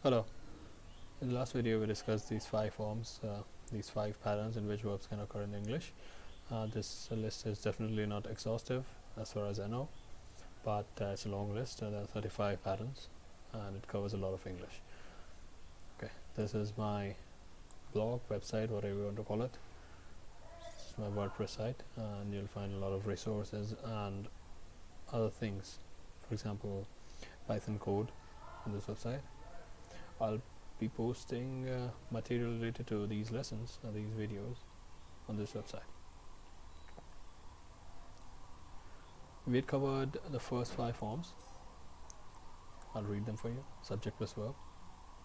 Hello. In the last video, we discussed these 5 forms, these 5 patterns in which verbs can occur in English. This list is definitely not exhaustive as far as I know, but it's a long list. There are 35 patterns and it covers a lot of English. Okay, this is my blog, website, whatever you want to call it. This is my WordPress site, and you'll find a lot of resources and other things. For example, Python code on this website. I'll be posting material related to these lessons and these videos on this website. We had covered the first 5 forms. I'll read them for you. Subject plus verb,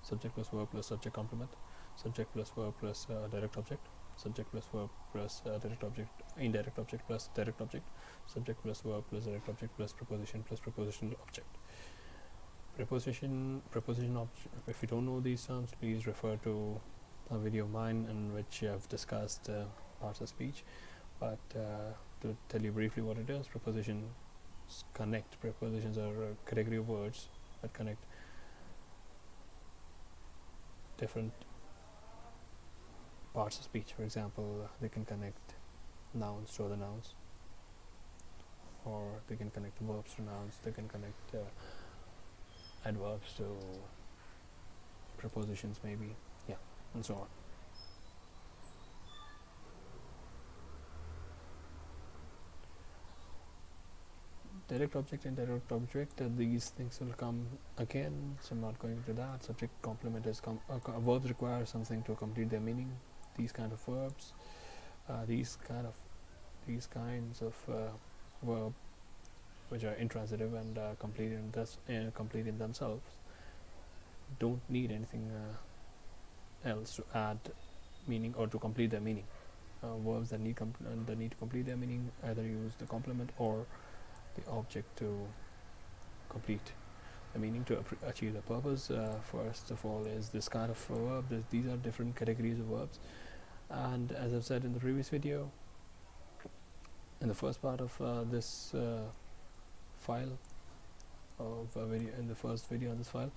subject plus verb plus subject complement, subject plus verb plus direct object, subject plus verb plus direct object, indirect object plus direct object, subject plus verb plus direct object plus preposition plus prepositional object. Preposition object. If you don't know these terms, please refer to a video of mine in which I've discussed parts of speech. But to tell you briefly what it is, prepositions connect. Prepositions are a category of words that connect different parts of speech. For example, they can connect nouns to other nouns, or they can connect verbs to nouns. They can connect adverbs to prepositions, maybe, yeah, and so on. Direct object and indirect object, these things will come again, so I'm not going into that. Subject complement is verbs require something to complete their meaning. These kind of verbs, these kinds of verb which are intransitive and complete in themselves, don't need anything else to add meaning or to complete their meaning. Verbs that need to complete their meaning either use the complement or the object to complete the meaning to achieve the purpose. First of all is this kind of verb. These are different categories of verbs, and as I've said in the previous video, in the first part of this file of a video, in the first video on this file,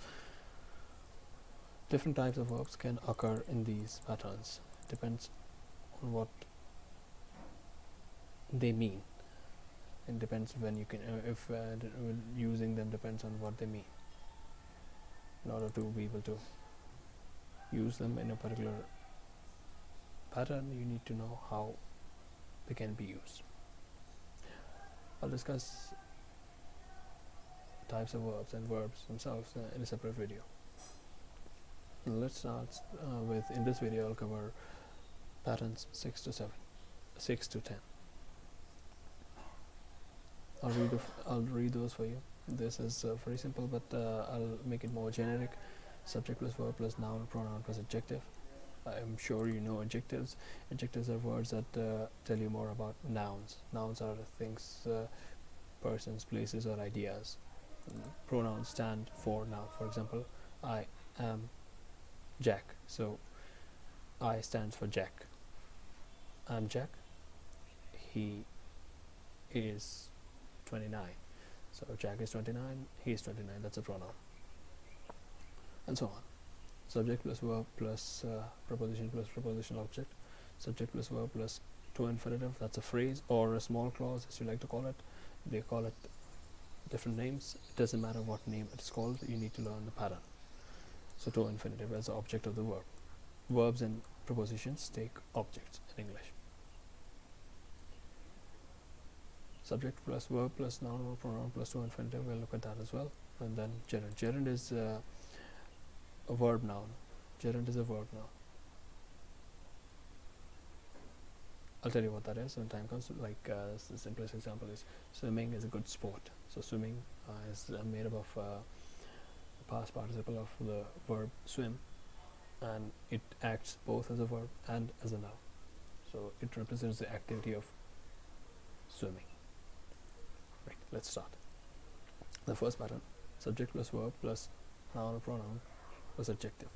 different types of verbs can occur in these patterns. Depends on what they mean. It depends when you can, if using them depends on what they mean. In order to be able to use them in a particular pattern, you need to know how they can be used. I'll discuss types of verbs and verbs themselves in a separate video. Let's start with, in this video I'll cover patterns 6 to 10. I'll read those for you. This is very simple, but I'll make it more generic. Subject plus verb plus noun, pronoun plus adjective. I'm sure you know adjectives. Adjectives are words that tell you more about nouns. Nouns are things, persons, places, or ideas. Pronouns stand for noun. For example, I am Jack. So I stands for Jack. I'm Jack. He is 29. So Jack is 29, he is 29, that's a pronoun, and so on. Subject plus verb plus preposition plus prepositional object. Subject plus verb plus two infinitive, that's a phrase or a small clause, as you like to call it. They call it different names. It doesn't matter what name it is called, you need to learn the pattern. So two infinitive as the object of the verb. Verbs and prepositions take objects in English. Subject plus verb plus noun or pronoun plus two infinitive, we'll look at that as well. And then gerund. Gerund is a verb noun. Gerund is a verb noun. I'll tell you what that is when time comes. Like the simplest example is swimming is a good sport. So swimming is made up of the past participle of the verb swim, and it acts both as a verb and as a noun. So it represents the activity of swimming. Right, let's start. The first pattern, subject plus verb plus noun or pronoun plus adjective.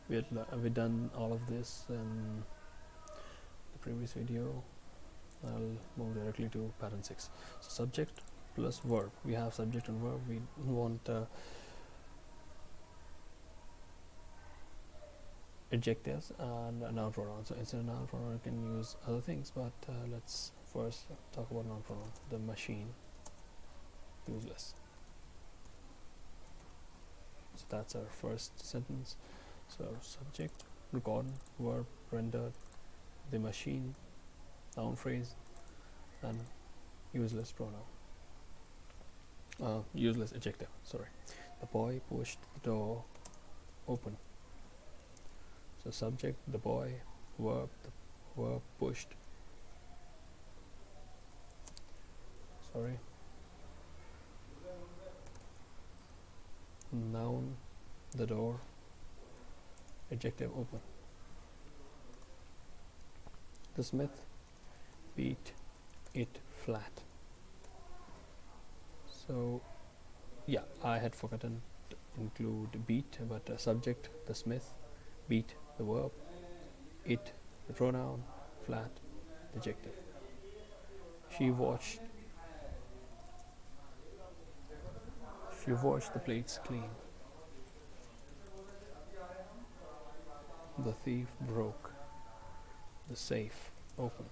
We've done all of this in the previous video. I'll move directly to pattern 6. So subject plus verb. We have subject and verb. We want adjectives and a noun pronoun. So instead of noun pronoun, you can use other things. But let's first talk about noun pronoun. The machine, useless. So that's our first sentence. So subject, recorded, verb, rendered, the machine, noun phrase, and useless pronoun. Useless adjective. Sorry. The boy pushed the door open. So subject, the boy, verb, the verb pushed. Sorry. Noun, the door, adjective, open. The smith beat it flat. So yeah, I had forgotten to include beat, but subject, the smith, beat, the verb, it, the pronoun, flat, the adjective. She watched the plates clean. The thief broke the safe open.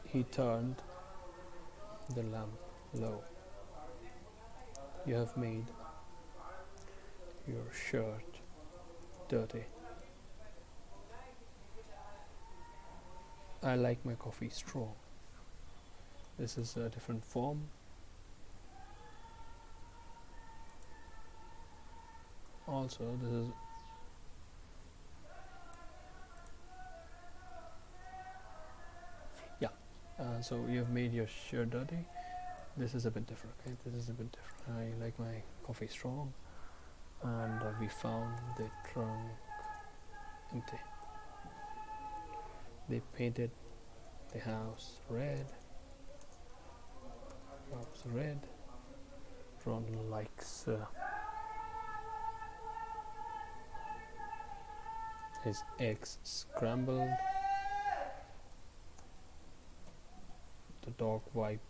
He turned the lamp low. You have made your shirt dirty. I like my coffee strong. This is a different form. Also, this is so you have made your shirt dirty. This is a bit different. Okay? This is a bit different. I like my coffee strong, and we found the trunk empty. They painted the house red. Ron likes his eggs scrambled. The dog wiped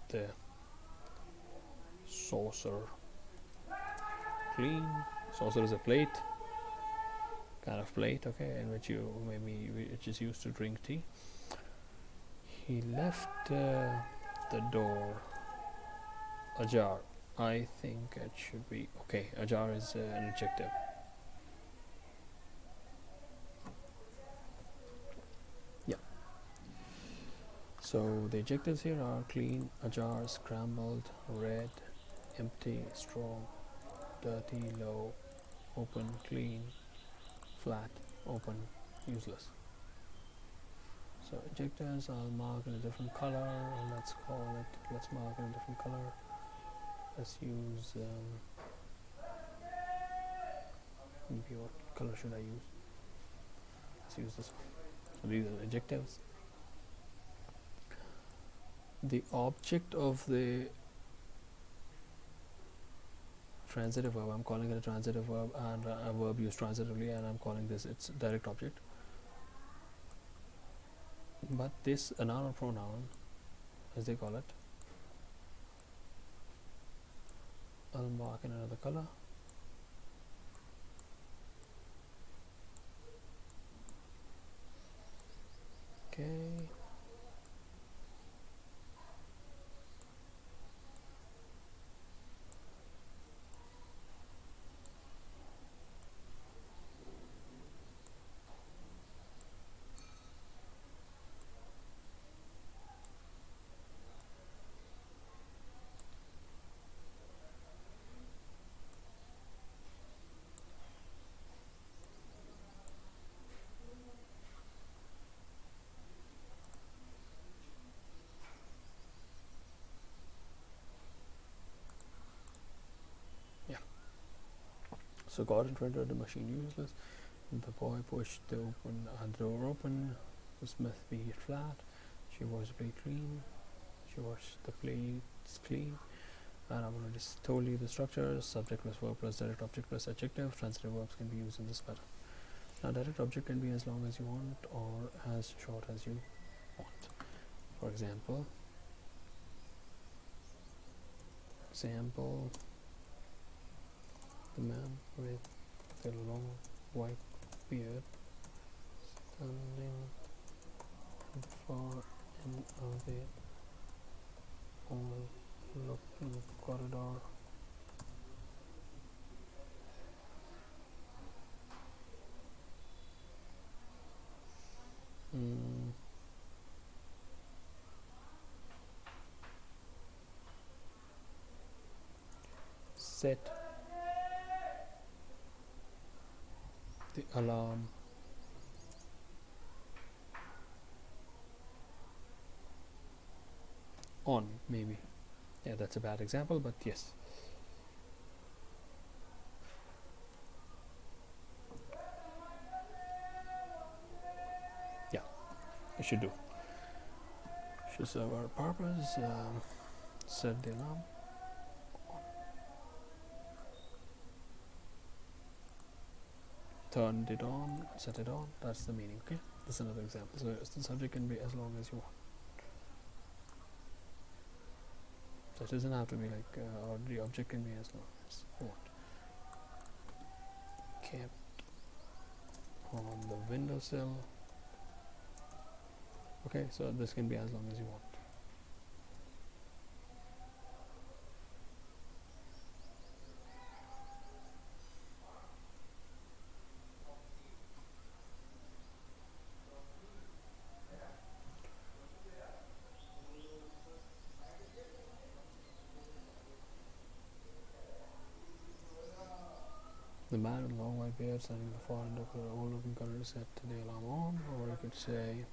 the saucer clean. Saucer is a plate, kind of plate, okay, in which which is used to drink tea. He left the door ajar. I think it should be okay. Ajar is an adjective. So the adjectives here are clean, ajar, scrambled, red, empty, strong, dirty, low, open, clean, flat, open, useless. So adjectives I'll mark in a different color, and let's mark in a different color. Let's use maybe what color should I use? Let's use this one. So these are the adjectives. The object of the transitive verb, I'm calling it a transitive verb, and a verb used transitively, and I'm calling this its direct object. But this a noun or pronoun, as they call it, I'll mark in another color. Okay. So God rendered the machine useless. The boy pushed the door open. The smith beat it flat. She washed the plate clean. She washed the plates clean. And I've already told you the structure: subject plus verb plus direct object plus adjective. Transitive verbs can be used in this pattern. Now, direct object can be as long as you want or as short as you want. For example, the man with the long white beard standing far and away overlooking corridor. Set the alarm on, maybe. Yeah, that's a bad example, but yes. Yeah, it should do. Should serve our purpose. Set the alarm. Turned it on, set it on. That's the meaning. Okay, that's another example. So the subject can be as long as you want. So it doesn't have to be like, or the object can be as long as you want. Kept on the windowsill. Okay, so this can be as long as you want. The man with long white beard standing in the far end of the overlooking corridor set the alarm on, or you could say,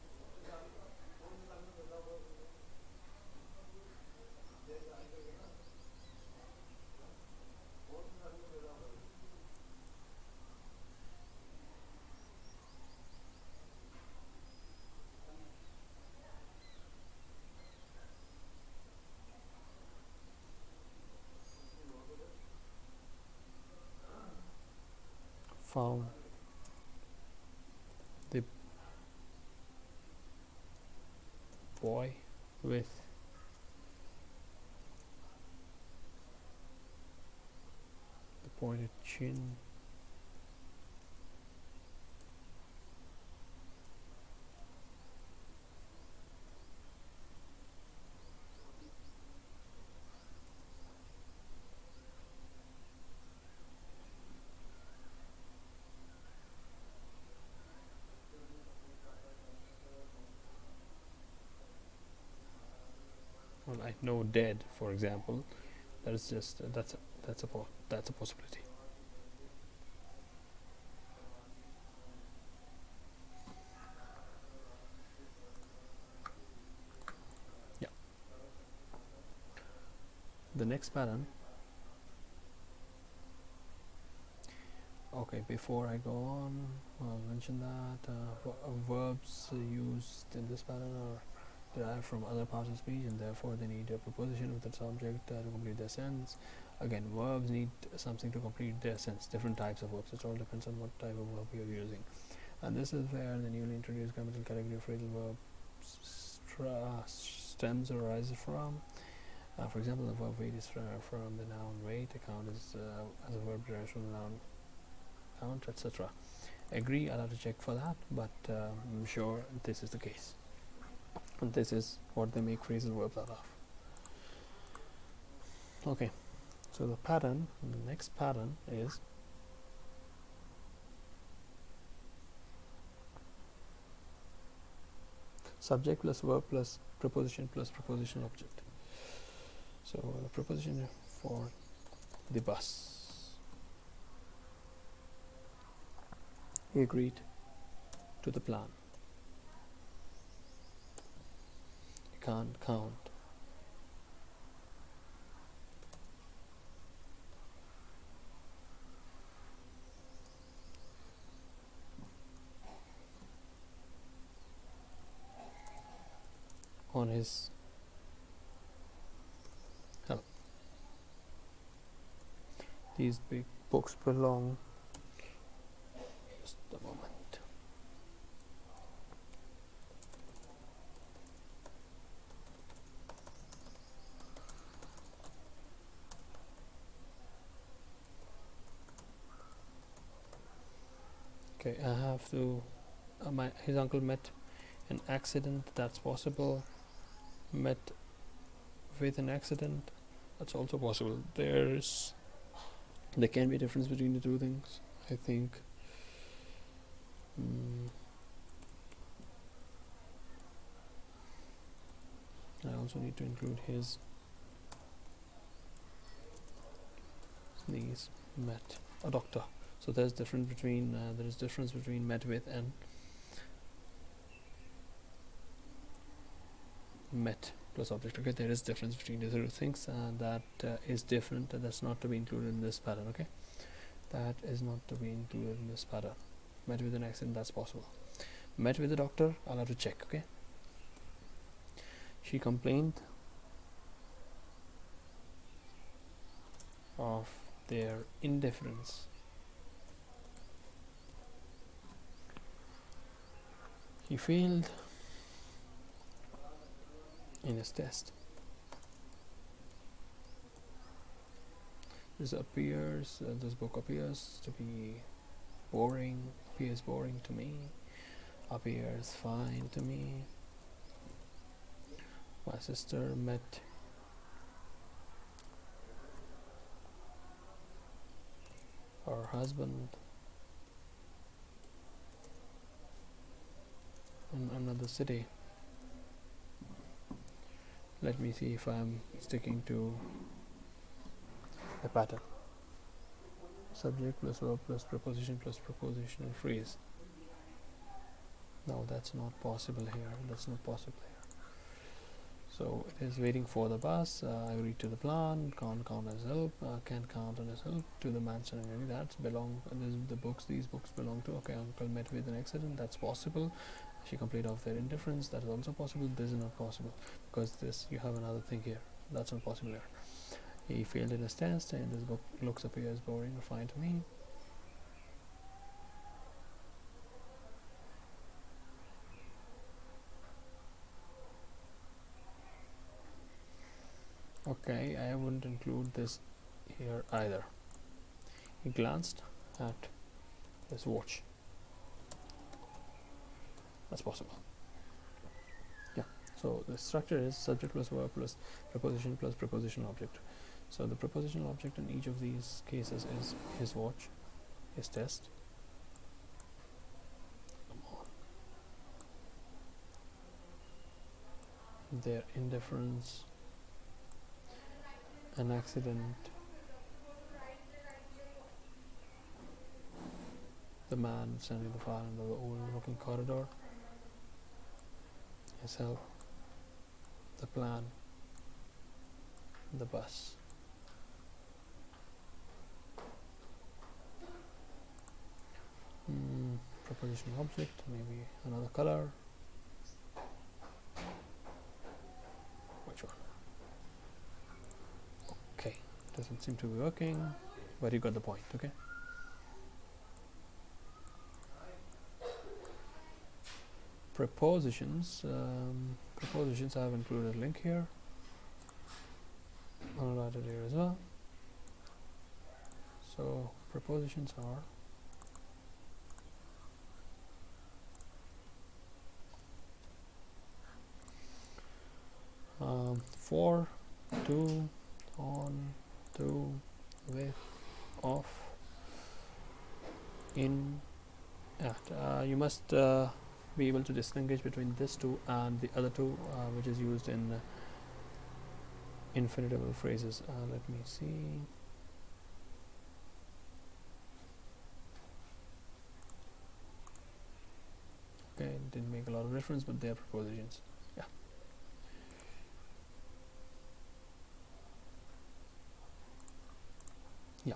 found the boy with the pointed chin I know dead, for example. That is just that's a possibility. Yeah. The next pattern. Okay, before I go on, I'll mention that verbs used in this pattern are derived from other parts of speech, and therefore they need a preposition with its object to complete their sentence. Again, verbs need something to complete their sentence. Different types of verbs. It all depends on what type of verb you're using. And this is where the newly introduced grammatical category of phrasal verb stems or arises from. For example, the verb wait is from the noun wait. Account is as a verb derived from the noun count, etc. Agree, I'll have to check for that, but I'm sure this is the case. And this is what they make phrasal verbs out of. Okay, so the next pattern is subject plus verb plus preposition object. So the preposition for the bus. He agreed to the plan. You can't count. On his help. These big books belong. Just a moment. Okay, I have to. His uncle met an accident. That's possible. Met with an accident. That's also possible. There can be a difference between the two things, I think. I also need to include his niece met a doctor. So there's difference between met with and met plus object. Okay, there is difference between the two things, and that is different, and that's not to be included in this pattern. Okay, that is not to be included in this pattern. Met with an accident, that's possible. Met with the doctor, I'll have to check. Okay, she complained of their indifference. He failed in his test. This book appears to be boring, appears boring to me, appears fine to me. My sister met her husband in another city. Let me see if I'm sticking to the pattern. Subject plus verb plus preposition plus prepositional phrase. No, that's not possible here. That's not possible here. So it is waiting for the bus. I agreed to the plan. Can't count as help. Can't count on his help. To the man standing ready. That's belong. These books belong to. Okay, uncle met with an accident. That's possible. She complained of their indifference. That is also possible. This is not possible because you have another thing here. That's not possible here. He failed in his test, and this book appears boring or fine to me. Okay, I wouldn't include this here either. He glanced at his watch. That's possible. Yeah. So the structure is subject plus verb plus preposition object. So the prepositional object in each of these cases is his watch, his test. Come on. Their indifference, an accident, the man standing the far end of the old looking corridor, his help, the plan, the bus. Preposition object, maybe another color. Which one? Okay, doesn't seem to be working, but you got the point. Okay. Prepositions. I have included a link here. I'll write it here as well. So prepositions are for, to, on, to, with, of, in, at. You must be able to distinguish between this two and the other two, which is used in infinitive phrases. Let me see. Okay, didn't make a lot of difference, but they are prepositions. Yeah. Yeah,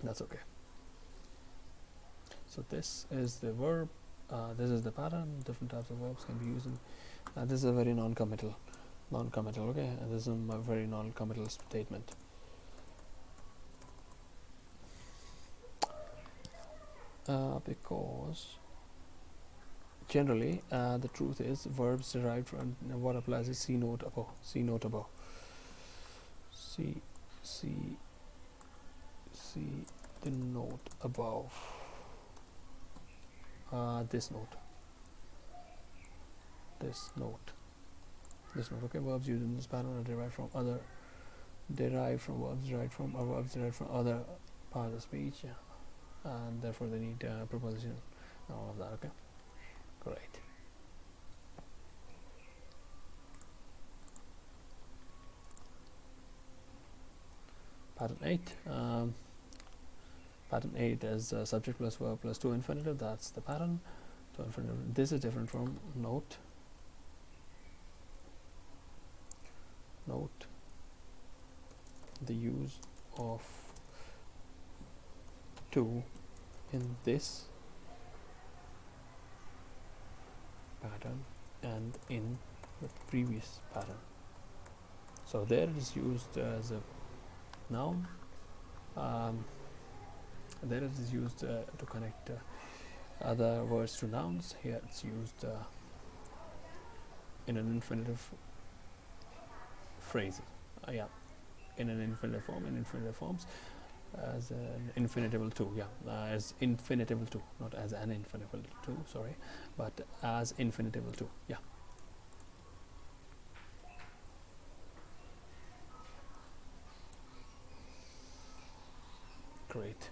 that's okay. So this is the verb. This is the pattern. Different types of verbs can be used in. This is a very non-committal. Okay, this is a very non-committal statement. Because generally, the truth is verbs derived from what applies is see note above. See the note above. this note. Okay, verbs used in this pattern are derived from verbs derived from other parts of speech, and therefore they need preposition and all of that. Okay, great. Pattern 8. Pattern 8 is subject plus verb plus two infinitive. That's the pattern. Two infinitive. This is different from note. The use of two in this pattern and in the previous pattern. So there it is used as a noun. There it is used to connect other words to nouns. Here it's used in an infinitive phrase. In an infinitive form, in infinitive forms, as an infinitival two. As infinitival two, not as an infinitival two. Sorry, but as infinitival two. Great.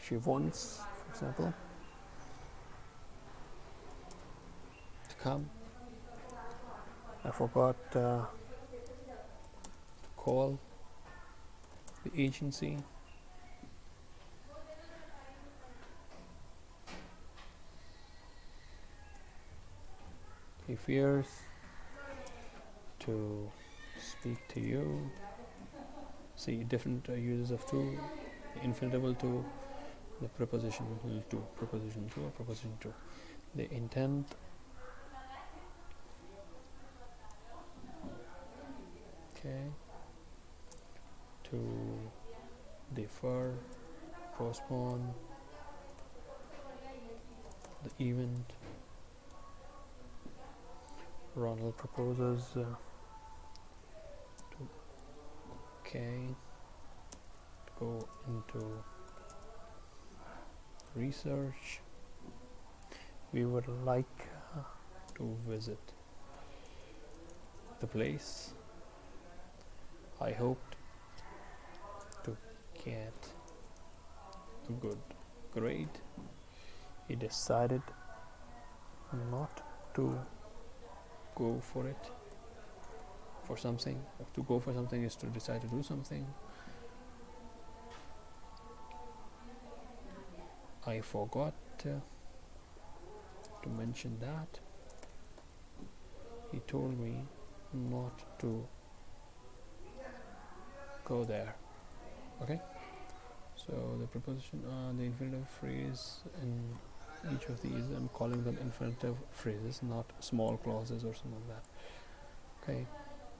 She wants, for example, to come. I forgot to call the agency. He fears to speak to you. See, different uses of two. The infinitival two, the preposition to, or preposition to. The intent, to defer, postpone, the event. Ronald proposes to go into research. We would like to visit the place. I hoped to get a good grade. He decided not to go for it. For something. To go for something is to decide to do something. I forgot to mention that. He told me not to go there. Okay, so the preposition, the infinitive phrase in each of these, I'm calling them infinitive phrases, not small clauses or something like that. Okay,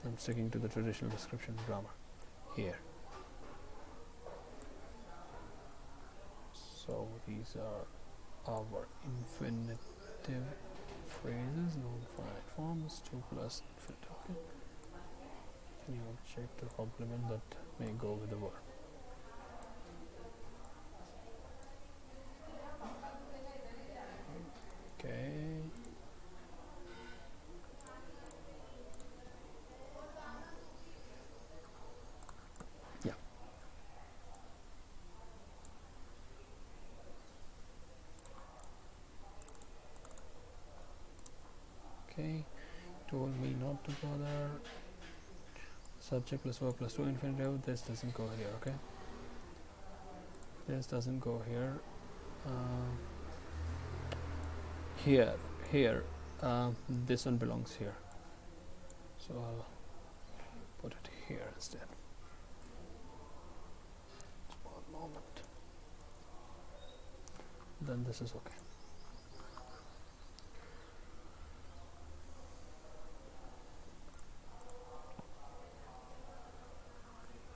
I'm sticking to the traditional description grammar here. So these are our infinitive phrases, non-finite forms, 2 plus infinitive. Okay. Can you check the complement that may go with the verb? Okay. Yeah. Okay. Told me not to bother. Subject plus verb plus two infinitive. This doesn't go here. Okay. This doesn't go here. Here. This one belongs here. So I'll put it here instead. One moment. Then this is okay.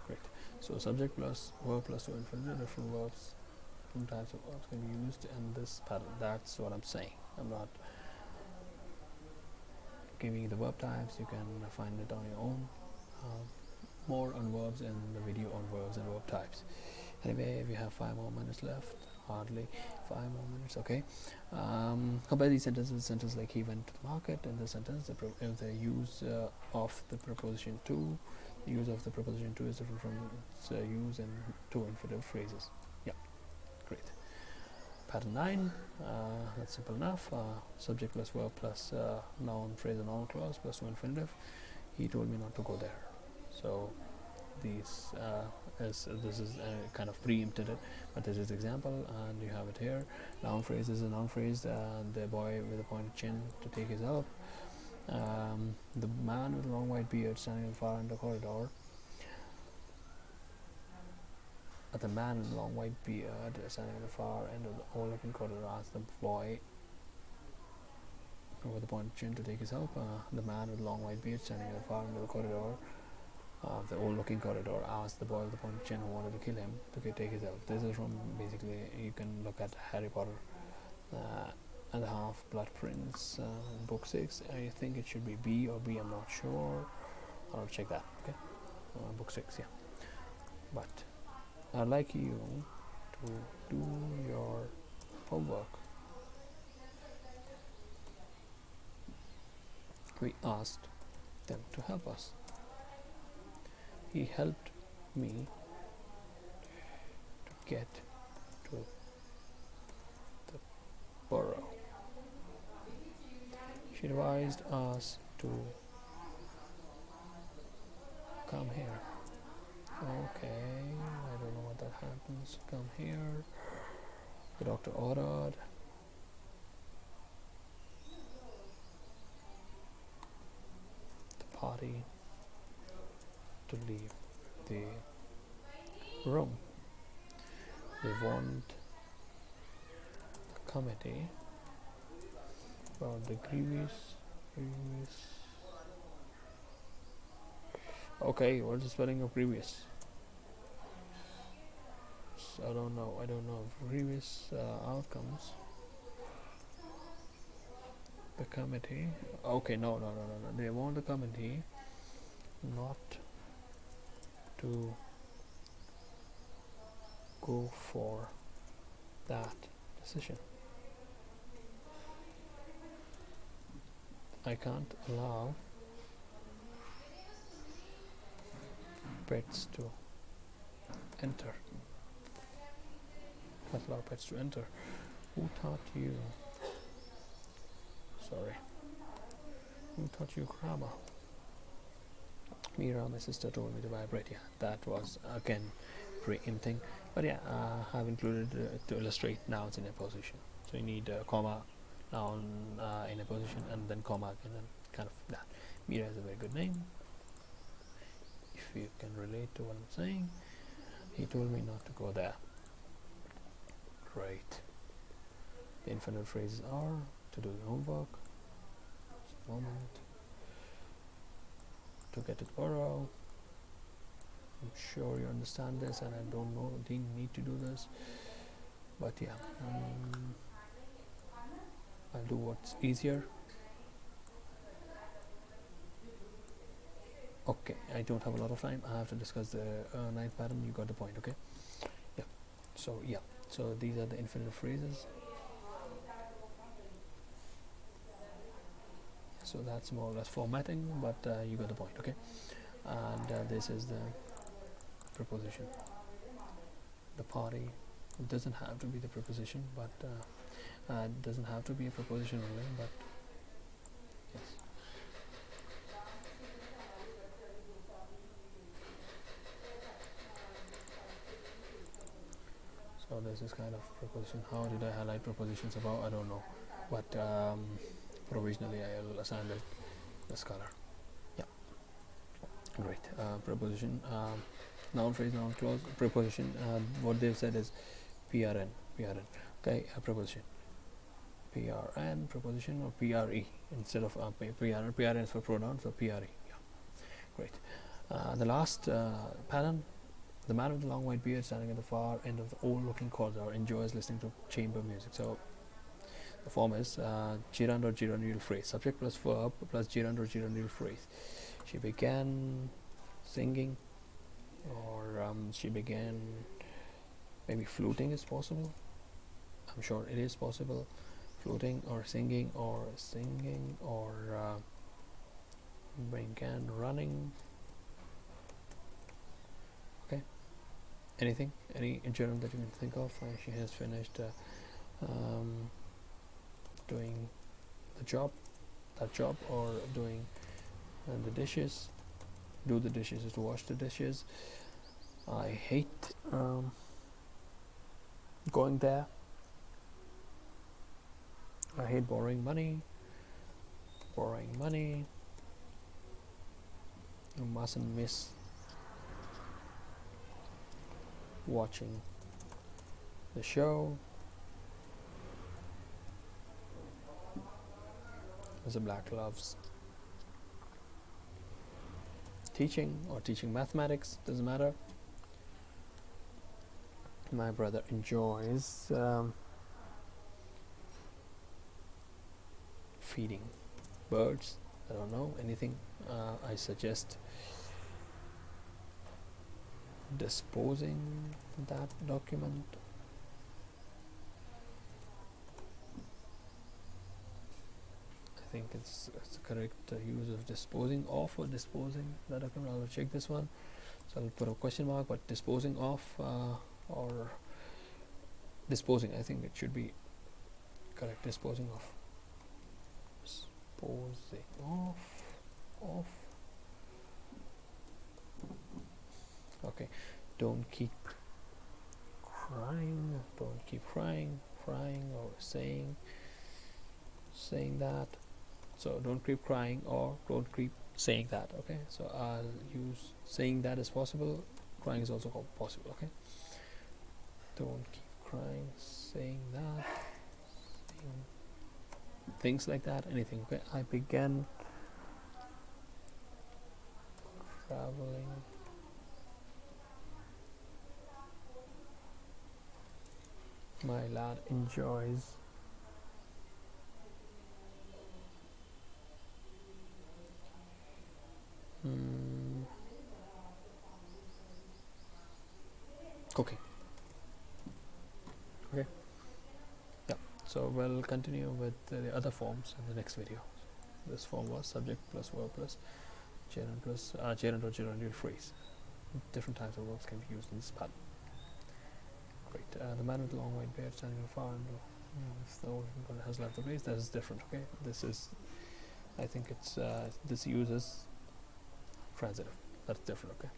Great. So subject plus verb plus two infinitive, different verbs, different types of verbs can be used in this pattern. That's what I'm saying. I'm not giving you the verb types. You can find it on your own. more on verbs in the video on verbs and verb types. Anyway, we have 5 more minutes left. Hardly 5 more minutes. Okay. Compare these sentences with sentence like he went to the market. In the sentence, the use of the preposition to, the use of the preposition to is different from its use in two infinitive phrases. Yeah, great. Pattern 9, that's simple enough. Subject plus verb plus noun phrase and noun clause plus two infinitive. He told me not to go there. So this is kind of preempted it, but this is example, and you have it here. Noun phrase is a noun phrase. The boy with a pointed chin to take his help. The man with a long white beard standing in the far end of the corridor. The man with a long white beard standing at the far end of the old-looking corridor asked the boy with a pointed chin to take his help. The man with a long white beard standing at the far end of the corridor, the old-looking corridor, asked the boy with the pointed chin who wanted to kill him to take his help. This is from, basically, you can look at Harry Potter and the Half-Blood Prince, book 6. I think it should be B or B. I'm not sure. I'll check that. Okay, book 6. Yeah, but I'd like you to do your homework. We asked them to help us. He helped me to get to the borough. She advised us to come here. Okay, I don't know what that happens. Come here. The doctor ordered the party to leave the room. They want the committee about the grievous. Okay, what's the spelling of grievous? I don't know. Grievous outcomes. The committee. Okay, no. They want the committee not to go for that decision. I can't allow pets to enter. Can't allow pets to enter. Who taught you? Who taught you grammar? Mira, my sister, told me to vibrate. Yeah, that was again preempting. But yeah, I've included to illustrate nouns in a position. So you need a comma, noun in a position, and then comma again, and kind of that. Mira is a very good name. If you can relate to what I'm saying, he told me not to go there. Great. The infinitive phrases are to do your homework. Just a moment. To get to the borough. I'm sure you understand this, and I didn't need to do this, but yeah, I'll do what's easier. Okay, I don't have a lot of time. I have to discuss the ninth pattern. You got the point, okay? Yeah. So these are the infinitive phrases. So that's more or less formatting, but you got the point, okay? And this is the preposition. The party. It doesn't have to be the preposition, but it doesn't have to be a preposition only, but yes. So this is kind of preposition. How did I highlight prepositions above? I don't know, but provisionally I'll assign this color. Yeah, great. Preposition, noun phrase, noun clause. Preposition, what they've said is PRN. Okay, preposition. PRN, preposition, or PRE instead of PRN. PRN is for pronoun, so PRE. Yeah, great. The last pattern. The man with the long white beard standing at the far end of the old-looking corridor enjoys listening to chamber music. So the form is gerund or gerundial phrase. Subject plus verb plus gerund or gerundial phrase. She began singing or she began. Maybe fluting is possible. I'm sure it is possible. Fluting or singing or began running. Okay. Anything? Any gerund that you can think of? She has finished doing the job, that job, or doing the dishes. Do the dishes is to wash the dishes. I hate going there. I hate borrowing money. Borrowing money. You mustn't miss watching the show. Mr. Black loves teaching or teaching mathematics, doesn't matter. My brother enjoys feeding birds. I don't know anything. I suggest disposing that document. I think it's the correct use of disposing of or disposing that document. I'll check this one. So I'll put a question mark, but disposing of or disposing, I think it should be correct. Disposing of. Disposing of. Okay. Don't keep crying. Don't keep crying or saying that. So don't keep crying or don't keep saying that. Okay. So I'll use saying that is possible. Crying is also possible. Okay. Don't keep crying, saying that, saying things like that, anything. Okay. I began traveling. My lad enjoys cooking. Okay. Yeah. So we'll continue with the other forms in the next video. This form was subject plus verb plus gerund or gerundial phrase. Different types of verbs can be used in this pattern. Great. The man with the long white beard standing far and has left the place. That is different. Okay. This is, I think it's this uses transitive. That's different. Okay.